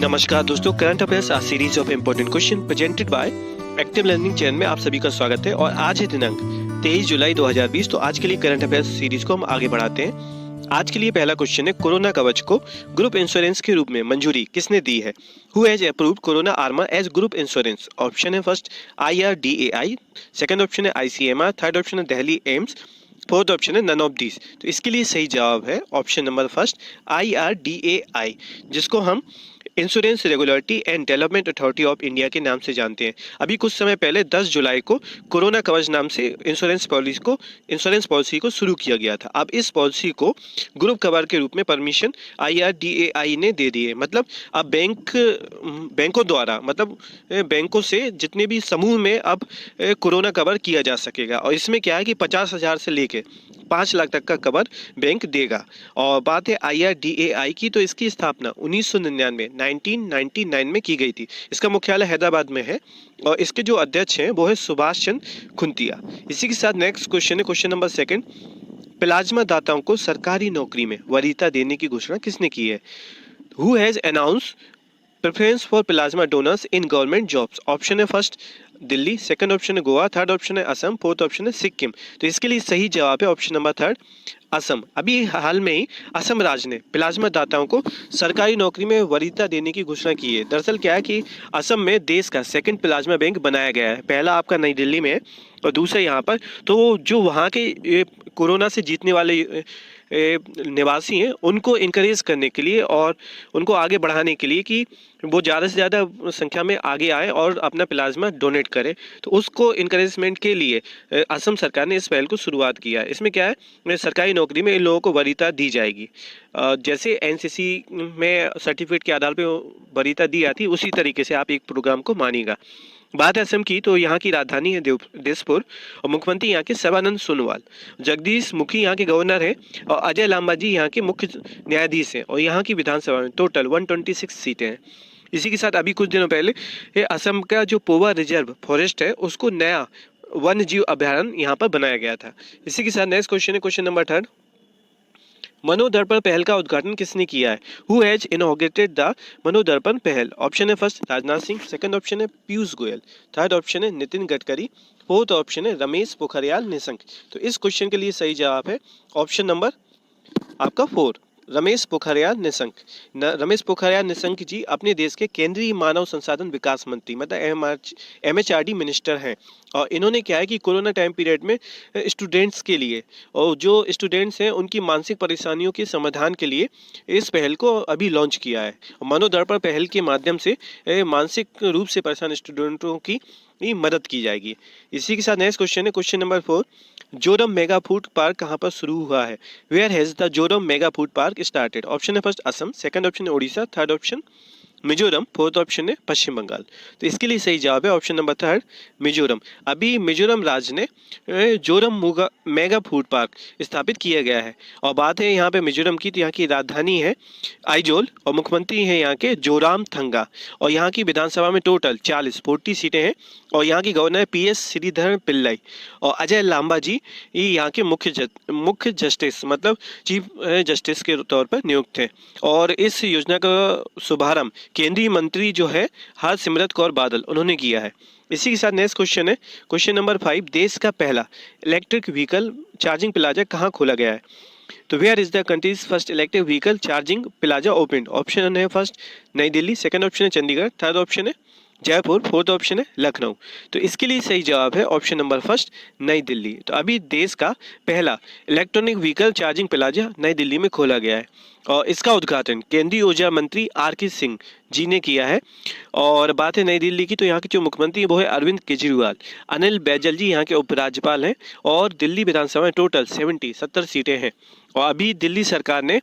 नमस्कार दोस्तों, current affairs a series of important question presented by active learning channel में आप सभी का स्वागत है। और आज है दिनांक 23 जुलाई 2020। तो आज के लिए करंट अफेयर्स सीरीज को हम आगे बढ़ाते हैं। आज के लिए पहला क्वेश्चन है, कोरोना कवच को ग्रुप इंश्योरेंस के रूप में मंजूरी किसने दी है? Who has approved corona armour age group insurance? Option है फर्स्ट IRDAI, सेकंड ऑप्शन है ICMR, थर्ड ऑप्शन है दिल्ली एम्स, फोर्थ ऑप्शन है नन ऑफ दीज। तो इसके लिए सही जवाब है ऑप्शन नंबर फर्स्ट IRDAI, जिसको हम insurance regulatory and development authority of India के नाम से जानते हैं। अभी कुछ समय पहले 10 जुलाई को कोरोना कवच नाम से इंश्योरेंस पॉलिसी को शुरू किया गया था। अब इस पॉलिसी को ग्रुप कवर के रूप में परमिशन IRDAI ने दे दी है। मतलब अब बैंकों द्वारा बैंकों से जितने भी समूह में अब कोरोना कवर किया जा सकेगा। और इसमें क्या है कि 50,000 से लेके 5 लाख तक का कवर बैंक देगा। और बात है IRDAI की, तो इसकी स्थापना 1999 में की गई थी। इसका मुख्यालय हैदराबाद में है और इसके जो अध्यक्ष हैं वो है सुभाष चंद्र खुंतिया। इसी के साथ नेक्स्ट क्वेश्चन है, क्वेश्चन नंबर सेकंड, प्लाज्मा दाताओं को सरकारी नौकरी में वरीयता देने की घोषणा किसने की है? Who has announce preference for plasma donors in government jobs? Option है फर्स्ट दिल्ली, सेकंड ऑप्शन है गोवा, थर्ड ऑप्शन है असम, फोर्थ ऑप्शन है सिक्किम। तो इसके लिए सही जवाब है ऑप्शन नंबर थर्ड असम। अभी हाल में ही असम राज्य ने प्लाज्मा दाताओं को सरकारी नौकरी में वरीयता देने की घोषणा की है। दरअसल क्या है कि असम में देश का सेकंड प्लाज्मा बैंक बनाया गया है। पहला आपका नई दिल्ली में है और दूसरा यहाँ पर। तो जो वहाँ के कोरोना से जीतने वाले निवासी हैं उनको इनकरेज करने के लिए और उनको आगे बढ़ाने के लिए कि वो ज़्यादा से ज़्यादा संख्या में आगे आए और अपना प्लाज्मा डोनेट करें, तो उसको इनकरेजमेंट के लिए असम सरकार ने इस पहल को शुरुआत किया है। इसमें क्या है, सरकारी नौकरी में इन लोगों को वरीयता दी जाएगी। जैसे NCC में सर्टिफिकेट के आधार पर वरीयता दी जाती है, उसी तरीके से आप एक प्रोग्राम को मानिएगा। बात है असम की, तो यहाँ की राजधानी है दिसपुर और मुख्यमंत्री यहाँ के सर्बानंद सोनोवाल। जगदीश मुखी यहाँ के गवर्नर हैं और अजय लांबा जी यहाँ के मुख्य न्यायाधीश हैं। और यहाँ की विधानसभा में टोटल 126 सीटें हैं। इसी के साथ अभी कुछ दिनों पहले ये असम का जो पोवा रिजर्व फॉरेस्ट है उसको नया वन्य जीव अभयारण्य यहाँ पर बनाया गया था। इसी के साथ नेक्स्ट क्वेश्चन है, क्वेश्चन नंबर थर्ड, मनोदर्पण पहल का उद्घाटन किसने किया है? Who has inaugurated the Manodarpan पहल? ऑप्शन है first Rajnath Singh, second option है पीयूष गोयल, थर्ड ऑप्शन है नितिन गडकरी, फोर्थ ऑप्शन है रमेश पोखरियाल निशंक। तो इस क्वेश्चन के लिए सही जवाब है ऑप्शन नंबर आपका 4 रमेश पोखरियाल निशंक। रमेश पोखरियाल निशंक जी अपने देश के केंद्रीय मानव संसाधन विकास मंत्री मतलब MHRD मिनिस्टर हैं। और इन्होंने क्या है कि कोरोना टाइम पीरियड में स्टूडेंट्स के लिए और जो स्टूडेंट्स हैं उनकी मानसिक परेशानियों के समाधान के लिए इस पहल को अभी लॉन्च किया है। मनोदर्पण पहल के माध्यम से मानसिक रूप से परेशान स्टूडेंटों की मदद की जाएगी। इसी के साथ नेक्स्ट क्वेश्चन है, question number 4, Zoram mega food park कहाँ पर शुरू हुआ है? Where has the Zoram mega food park started? Option है फर्स्ट असम, सेकंड ऑप्शन है Orissa, third option Mizoram, fourth option है पश्चिम बंगाल। तो इसके लिए सही जवाब है ऑप्शन नंबर थर्ड मिजोरम। अभी मिजोरम राज्य ने जोरम मेगा फूड पार्क स्थापित किया गया है। और बात है यहाँ पे मिजोरम की, तो यहाँ की राजधानी है आइजोल और मुख्यमंत्री है यहाँ के जोराम थंगा। और यहाँ की विधानसभा में टोटल 40 सीटें हैं। और यहाँ की गवर्नर PS श्रीधर पिल्लाई और अजय लांबा जी यहाँ के मुख्य जस्टिस मतलब चीफ जस्टिस के तौर पर नियुक्त हैं। और इस योजना का शुभारंभ केंद्रीय मंत्री जो है हरसिमरत कौर बादल उन्होंने किया है। इसी के साथ नेक्स्ट क्वेश्चन है, क्वेश्चन नंबर 5, देश का पहला इलेक्ट्रिक व्हीकल चार्जिंग प्लाजा कहाँ खोला गया है? तो where is the countries first electric vehicle charging plaza open? Option है first Nai Delhi, second option है चंडीगढ़, थर्ड ऑप्शन है जयपुर, फोर्थ ऑप्शन है लखनऊ। तो इसके लिए सही जवाब है option number first Nai Delhi. तो अभी देश का पहला इलेक्ट्रॉनिक व्हीकल चार्जिंग प्लाजा नई दिल्ली में खोला गया है और इसका उद्घाटन केंद्रीय ऊर्जा मंत्री RK सिंह जी ने किया है। और बात है नई दिल्ली की, तो यहाँ के जो मुख्यमंत्री है वो है अरविंद केजरीवाल। अनिल बैजल जी यहाँ के उपराज्यपाल हैं और दिल्ली विधानसभा में टोटल 70 सीटें हैं। और अभी दिल्ली सरकार ने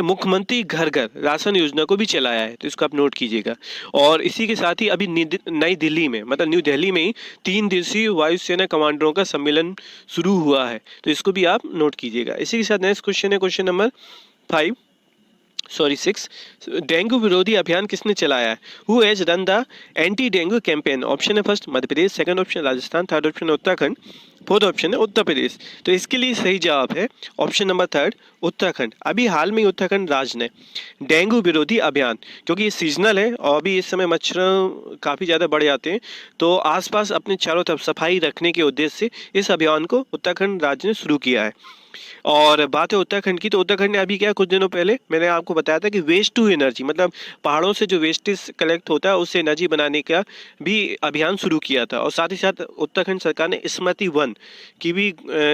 मुख्यमंत्री घर घर राशन योजना को भी चलाया है, तो इसको आप नोट कीजिएगा। और इसी के साथ ही अभी नई दिल्ली में मतलब न्यू दिल्ली में ही 3 दिवसीय वायुसेना कमांडरों का सम्मेलन शुरू हुआ है, तो इसको भी आप नोट कीजिएगा। इसी के साथ नेक्स्ट क्वेश्चन है, क्वेश्चन नंबर 5, सॉरी 6, डेंगू विरोधी अभियान किसने चलाया है? Who has run the anti dengue campaign? Option है first Madhya Pradesh, second option Rajasthan, third option Uttarakhand, fourth option है उत्तर प्रदेश। तो इसके लिए सही जवाब है ऑप्शन नंबर थर्ड उत्तराखंड। अभी हाल में उत्तराखंड राज्य ने डेंगू विरोधी अभियान, क्योंकि ये सीजनल है और अभी इस समय मच्छर काफ़ी ज़्यादा बढ़ जाते हैं, तो आसपास अपने चारों तरफ सफाई रखने के उद्देश्य से इस अभियान को उत्तराखंड राज्य ने शुरू किया है। और बात है उत्तराखंड की, तो उत्तराखंड ने अभी क्या कुछ दिनों पहले मैंने आपको बताया था कि वेस्ट टू एनर्जी, मतलब पहाड़ों से जो वेस्टेज कलेक्ट होता है उससे एनर्जी बनाने का भी अभियान शुरू किया था। और साथ ही साथ उत्तराखंड सरकार ने स्मृति वन की भी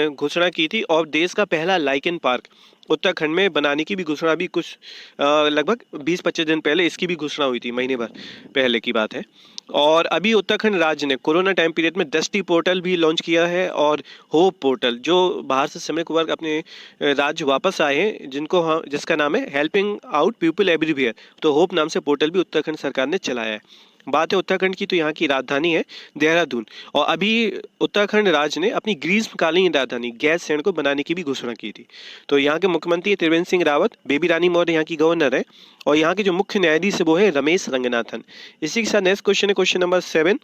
घोषणा की थी, और देश का पहला लाइकन पार्क उत्तराखंड में बनाने की भी घोषणा भी कुछ लगभग 20-25 दिन पहले इसकी भी घोषणा हुई थी, महीने भर पहले की बात है। और अभी उत्तराखंड राज्य ने कोरोना टाइम पीरियड में दृष्टि पोर्टल भी लॉन्च किया है, और होप पोर्टल, जो बाहर से श्रमिक वर्ग अपने राज्य वापस आए हैं जिनको जिसका नाम है हेल्पिंग आउट पीपल एवरीवेयर, तो होप नाम से पोर्टल भी उत्तराखंड सरकार ने चलाया है। बात है उत्तराखंड की, तो यहाँ की राजधानी है देहरादून, और अभी उत्तराखंड राज्य ने अपनी ग्रीष्मकालीन राजधानी गैरसैंण को बनाने की भी घोषणा की थी। तो यहाँ के मुख्यमंत्री त्रिवेंद्र सिंह रावत, बेबी रानी मौर्य यहाँ की गवर्नर है, और यहाँ के जो मुख्य न्यायाधीश है वो है रमेश रंगनाथन। इसी के साथ नेक्स्ट क्वेश्चन है क्वेश्चन नंबर 7,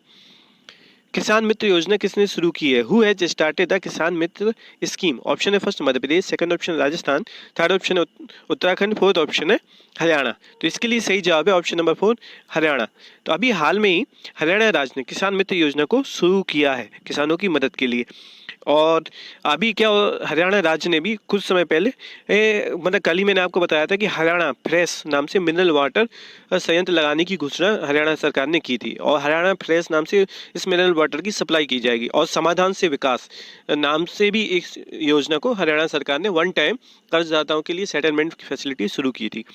किसान मित्र योजना किसने शुरू की है? Who has started the Kisan Mitra scheme? Option है first Madhya Pradesh, second option Rajasthan, third option है उत्तराखंड, फोर्थ ऑप्शन है हरियाणा। तो इसके लिए सही जवाब है ऑप्शन नंबर 4 हरियाणा। तो अभी हाल में ही हरियाणा राज्य ने किसान मित्र योजना को शुरू किया है किसानों की मदद के लिए। और अभी क्या हरियाणा राज्य ने भी कुछ समय पहले मतलब कल ही मैंने आपको बताया था कि हरियाणा फ्रेश नाम से मिनरल वाटर संयंत्र लगाने की घोषणा हरियाणा सरकार ने की थी, और हरियाणा फ्रेश नाम से इस मिनरल वाटर की सप्लाई की जाएगी। और समाधान से विकास नाम से भी इस योजना को हरियाणा सरकार ने वन टाइम कर्जदाताओं के लिए सेटलमेंट की फैसिलिटी शुरू की थी।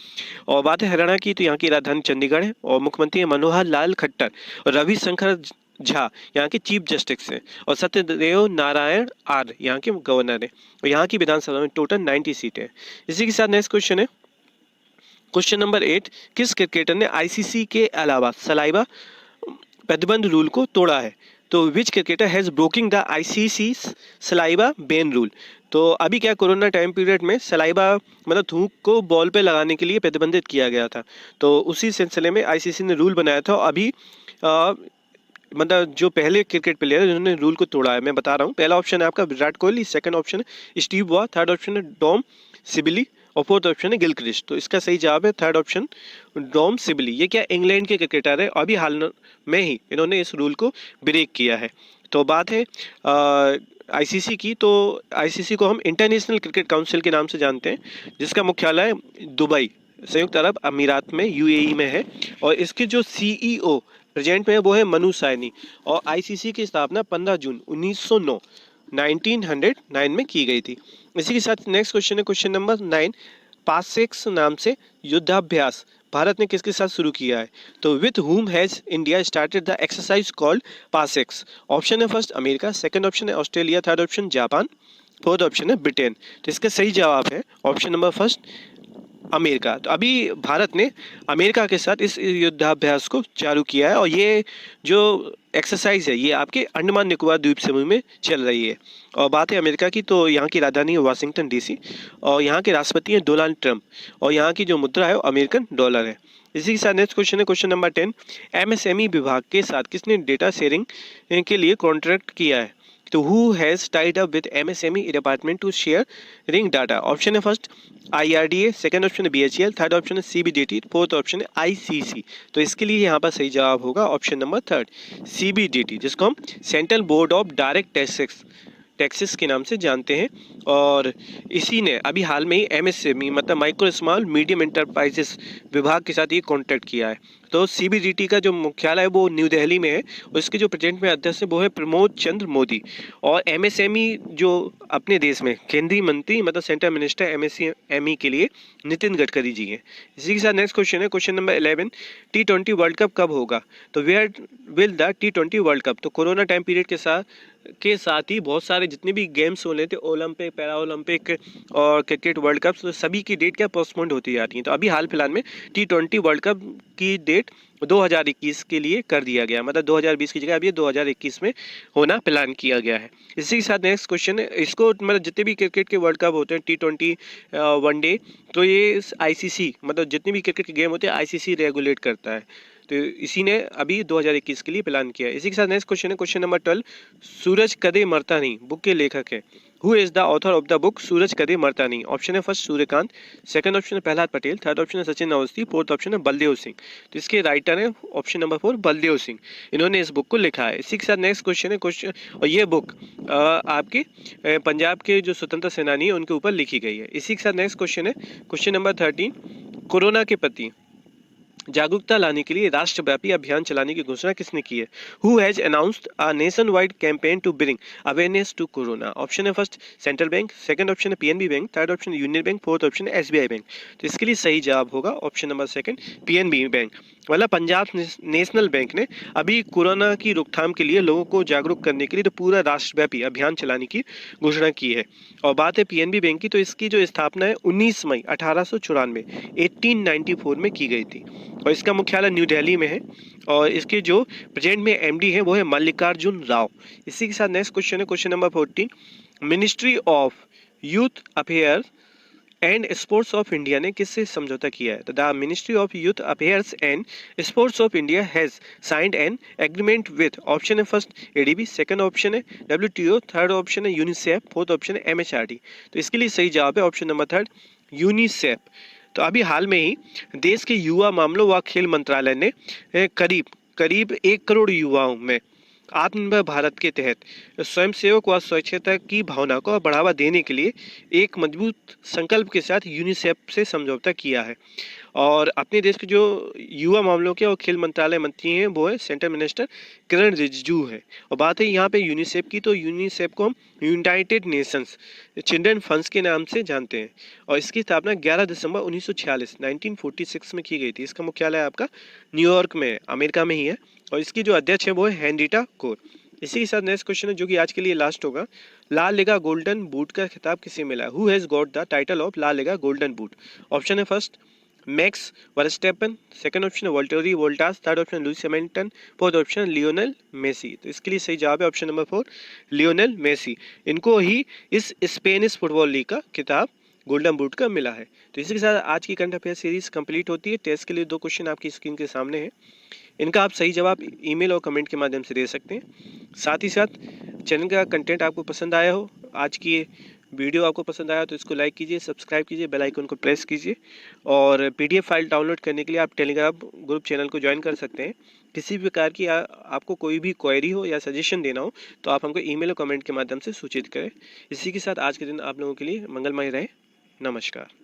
और बात है हरियाणा की, तो यहाँ की राजधानी चंडीगढ़ है, और मुख्यमंत्री है मनोहर लाल खट्टर, और रविशंकर झा यहाँ के चीफ जस्टिस हैं, और सत्यदेव नारायण आर्य यहाँ के गवर्नर हैं, और यहाँ की विधानसभा में टोटल 90 सीटें हैं। इसी के साथ नेक्स्ट क्वेश्चन है क्वेश्चन नंबर 8, किस क्रिकेटर ने आईसीसी के अलावा सलाइवा प्रतिबंध रूल को तोड़ा है? तो विच cricketer has broking the ICC saliva ban rule? तो अभी क्या कोरोना टाइम पीरियड में सलाइवा मतलब थूक को बॉल पे लगाने के लिए प्रतिबंधित किया गया था, तो उसी सिलसिले में आईसीसी ने रूल बनाया था। और अभी मतलब जो पहले क्रिकेट प्लेयर है जिन्होंने रूल को तोड़ा है, मैं बता रहा हूँ। पहला ऑप्शन है आपका विराट कोहली, सेकंड ऑप्शन है स्टीव वॉ, थर्ड ऑप्शन है डॉम सिबली, और फोर्थ ऑप्शन है गिलक्रिस्ट। तो इसका सही जवाब है थर्ड ऑप्शन डॉम सिबली। ये क्या इंग्लैंड के क्रिकेटर है, अभी हाल में ही इन्होंने इस रूल को ब्रेक किया है। तो बात है आईसीसी की, तो आईसीसी को हम इंटरनेशनल क्रिकेट काउंसिल के नाम से जानते हैं, जिसका मुख्यालय दुबई संयुक्त अरब अमीरात में यूएई में है, और इसके जो सीईओ प्रेजेंट में वो है मनु सायनी। और आईसीसी की स्थापना 15 जून 1909 में की गई थी। इसी के साथ नेक्स्ट क्वेश्चन है क्वेश्चन नंबर 9, पासेक्स नाम से युद्धाभ्यास भारत ने किसके साथ शुरू किया है? तो with whom has India started the exercise called PASSEX? Option है फर्स्ट अमेरिका, सेकंड ऑप्शन है Australia, third option Japan, fourth option है ब्रिटेन। तो इसका सही जवाब है ऑप्शन नंबर फर्स्ट अमेरिका। तो अभी भारत ने अमेरिका के साथ इस युद्धाभ्यास को चालू किया है, और ये जो एक्सरसाइज है ये आपके अंडमान निकोबार द्वीप समूह में चल रही है। और बात है अमेरिका की, तो यहाँ की राजधानी है वाशिंगटन डीसी, और यहाँ के राष्ट्रपति हैं डोनाल्ड ट्रंप, और यहाँ की जो मुद्रा है वो अमेरिकन डॉलर है। इसी के साथ नेक्स्ट क्वेश्चन है क्वेश्चन नंबर 10, एमएसएमई विभाग के साथ किसने डेटा शेयरिंग के लिए कॉन्ट्रैक्ट किया है? तो who has tied up with MSME department to sharing data? Option है फर्स्ट आईआरडीए, सेकंड ऑप्शन है बीएचईएल, थर्ड ऑप्शन है सीबीडीटी, फोर्थ ऑप्शन है आईसीसी। तो इसके लिए यहाँ पर सही जवाब होगा ऑप्शन नंबर थर्ड सीबीडीटी, जिसको हम central board of direct taxes के नाम से जानते हैं। और इसी ने अभी हाल में ही एमएसएमई मतलब माइक्रो स्मॉल मीडियम एंटरप्राइजेस विभाग के साथ ये कॉन्ट्रैक्ट किया है। तो सीबीडीटी का जो मुख्यालय है वो न्यू दिल्ली में है, और इसके जो प्रेजेंट में अध्यक्ष है वो है प्रमोद चंद्र मोदी। और एमएसएमई जो अपने देश में केंद्रीय मंत्री मतलब सेंट्रल मिनिस्टर एमएसएमई के लिए नितिन गडकरी जी हैं। इसी के साथ नेक्स्ट क्वेश्चन है question number 11, T20 world cup कब होगा? तो where will the T20 world cup? तो कोरोना टाइम पीरियड के साथ ही बहुत सारे जितने भी गेम्स होने थे, ओलंपिक, पैरा ओलंपिक और क्रिकेट वर्ल्ड कप, तो सभी की डेट क्या पोस्टपोन्ड होती जा रही है। तो अभी हाल फिलहाल में T20 वर्ल्ड कप इसकी डेट 2021 के लिए कर दिया गया, मतलब 2020 की जगह अब ये 2021 में होना प्लान किया गया है। इसी के साथ नेक्स्ट क्वेश्चन है, इसको मतलब जितने भी क्रिकेट के वर्ल्ड कप होते हैं T20 वनडे, तो ये आईसीसी मतलब जितने भी क्रिकेट के गेम होते हैं आईसीसी रेगुलेट करता है, तो इसी ने अभी 2021 के लिए प्लान किया है। इसी के साथ नेक्स्ट क्वेश्चन है question number 12, Suraj Kade Marta Nahin book के लेखक है। Who is the author of the book Suraj Kade Marta नहीं? ऑप्शन है फर्स्ट सूर्यकांत, सेकंड ऑप्शन है प्रहलाद पटेल, थर्ड ऑप्शन है सचिन अवस्थी, फोर्थ ऑप्शन है बलदेव सिंह। तो इसके राइटर है ऑप्शन नंबर 4 बलदेव सिंह, इन्होंने इस बुक को लिखा है। इसी के साथ नेक्स्ट क्वेश्चन है क्वेश्चन, और ये बुक आपके पंजाब के जो स्वतंत्र सेनानी है उनके ऊपर लिखी गई है। इसी के साथ नेक्स्ट क्वेश्चन है क्वेश्चन नंबर 13, कोरोना के प्रति जागरूकता लाने के लिए राष्ट्रव्यापी अभियान चलाने की घोषणा किसने की है? Who has announced a nationwide campaign to bring awareness to corona? Option है first Central Bank, second option है पीएनबी बैंक, थर्ड ऑप्शन है यूनियन बैंक, फोर्थ ऑप्शन है एसबीआई बैंक। तो इसके लिए सही जवाब होगा option number second PNB Bank, मतलब पंजाब नेशनल बैंक ने अभी कोरोना की रोकथाम के लिए लोगों को जागरूक करने के लिए तो पूरा राष्ट्रव्यापी अभियान चलाने की घोषणा की है। और बात है पीएनबी बैंक की, तो इसकी जो स्थापना है 19 मई 1894 1894 में की गई थी, और इसका मुख्यालय न्यू दिल्ली में है, और इसके जो प्रेजेंट में एमडी है वो है मल्लिकार्जुन राव। इसी के साथ नेक्स्ट क्वेश्चन है question number 14, ministry of youth affairs and sports of India ने किससे समझौता किया है? तो the ministry of youth affairs and sports of India has signed an agreement with, option है फर्स्ट एडीबी, सेकंड ऑप्शन है WTO, third option है UNICEF, fourth option है एमएचआरडी। तो इसके लिए सही जवाब है ऑप्शन नंबर थर्ड यूनिसेफ। तो अभी हाल में ही देश के युवा मामलों व खेल मंत्रालय ने करीब करीब 1 करोड़ युवाओं में आत्मनिर्भर भारत के तहत स्वयंसेवक व स्वच्छता की भावना को बढ़ावा देने के लिए एक मजबूत संकल्प के साथ यूनिसेफ से समझौता किया है। और अपने देश के जो युवा मामलों के और खेल मंत्रालय मंत्री हैं वो है सेंट्रल मिनिस्टर किरण रिजिजू है। और बात है यहाँ पे यूनिसेफ की, तो यूनिसेफ को हम यूनाइटेड नेशंस चिल्ड्रन फंड्स के नाम से जानते हैं, और इसकी स्थापना 11 दिसंबर 1946 1946 में की गई थी। इसका मुख्यालय आपका न्यूयॉर्क में अमेरिका में ही है, और इसकी जो अध्यक्ष है वो है हेनरिटा कौर। इसी के साथ नेक्स्ट क्वेश्चन है जो कि आज के लिए लास्ट होगा, ला लिगा गोल्डन बूट का खिताब किसे मिला? Who has got the title of La Liga Golden Boot? Option है first Max Verstappen, second option है Valtteri Voltas, third option Lewis Hamilton, fourth option Lionel Messi. तो इसके लिए सही जवाब है ऑप्शन नंबर 4 लियोनेल मेसी। इनको ही इस स्पेनिश फुटबॉल लीग का खिताब गोल्डन बूट का मिला है। तो इसी के साथ आज की करंट अफेयर सीरीज कंप्लीट होती है। टेस्ट के लिए 2 क्वेश्चन आपकी स्क्रीन के सामने हैं, इनका आप सही जवाब ईमेल और कमेंट के माध्यम से दे सकते हैं। साथ ही साथ चैनल का कंटेंट आपको पसंद आया हो, आज की ये वीडियो आपको पसंद आया तो इसको लाइक कीजिए, सब्सक्राइब कीजिए, बेल आइकन को प्रेस कीजिए, और पीडीएफ फाइल डाउनलोड करने के लिए आप टेलीग्राम ग्रुप चैनल को ज्वाइन कर सकते हैं। किसी भी प्रकार की आपको कोई भी क्वेरी हो या सजेशन देना हो तो आप हमको ईमेल और कमेंट के माध्यम से सूचित करें। इसी के साथ आज के दिन आप लोगों के लिए मंगलमय रहे। नमस्कार।